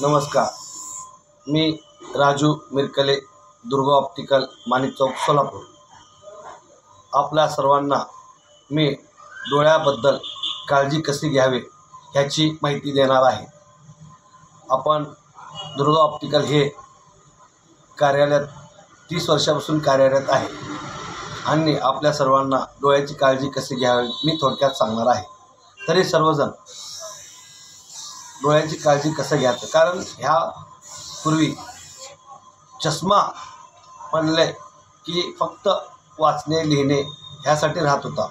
नमस्कार, मी राजू मिरकले, दुर्गा ऑप्टिकल, माणिक चौक, सोलापूर. आपल्या सर्वांना मी डोळ्याबद्दल काळजी कशी घ्यावी ह्याची माहिती देणार आहे. आपण दुर्गा ऑप्टिकल हे कार्यालयात 30 वर्षापासून कार्यरत आहे आणि आपल्या सर्वांना डोळ्याची काळजी कशी घ्यावी मी थोडक्यात सांगणार आहे. तरी सर्वजण डोळ्याची काळजी कसं घ्यायचं, कारण ह्या पूर्वी चष्मा म्हणले की फक्त वाचणे लिहिणे ह्यासाठी राहत होता,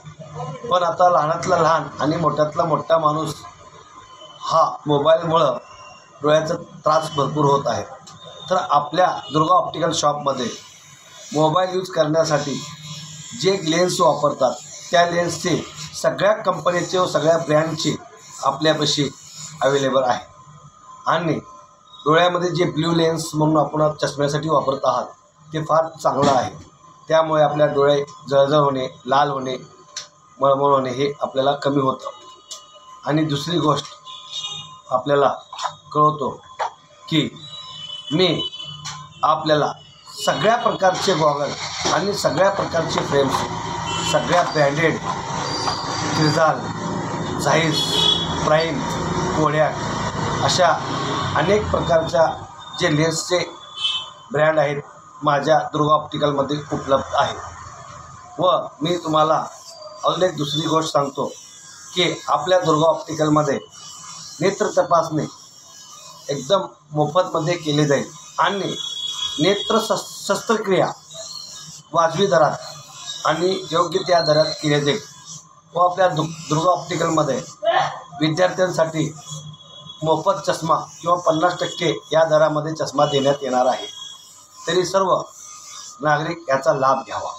पण आता लहानातला लहान आणि मोठ्यातला मोठा माणूस हा मोबाईलमुळं डोळ्याचा त्रास भरपूर होत आहे. तर आपल्या दुर्गा ऑप्टिकल शॉपमध्ये मोबाईल यूज करण्यासाठी जे लेन्स वापरतात त्या लेन्सचे सगळ्या कंपनीचे व सगळ्या ब्रँडचे आपल्यापाशी अवेलेबल आहे. आणि डोळ्यामध्ये जे ब्ल्यू लेन्स म्हणून आपण चष्म्यासाठी वापरत आहात ते फार चांगलं आहे. त्यामुळे आपल्या डोळे जळजळ होणे, लाल होणे, मळमळ होणे हे आपल्याला कमी होतं. आणि दुसरी गोष्ट आपल्याला कळवतो की मी आपल्याला सगळ्या प्रकारचे गॉगल आणि सगळ्या प्रकारचे फ्रेम्स, सगळ्या ब्रँडेड, क्रिझाल, झाईस, प्राईम, कोडॅक अशा अनेक प्रकारच्या जे लेन्सचे ब्रँड आहेत माझ्या दुर्गा ऑप्टिकलमध्ये उपलब्ध आहे. व मी तुम्हाला अजून एक दुसरी गोष्ट सांगतो की आपल्या दुर्गा ऑप्टिकलमध्ये नेत्र तपासणी एकदम मोफतमध्ये केली जाईल आणि नेत्र शस्त्रक्रिया वाजवी दरात आणि योग्य त्या दरात केली जाईल. व आपल्या दुर्गा ऑप्टिकलमध्ये विद्यार्थ्यांसाठी मोफत चष्मा किंवा 50% या दरामध्ये चष्मा देण्यात येणार आहे. तरी सर्व नागरिक याचा लाभ घ्यावा.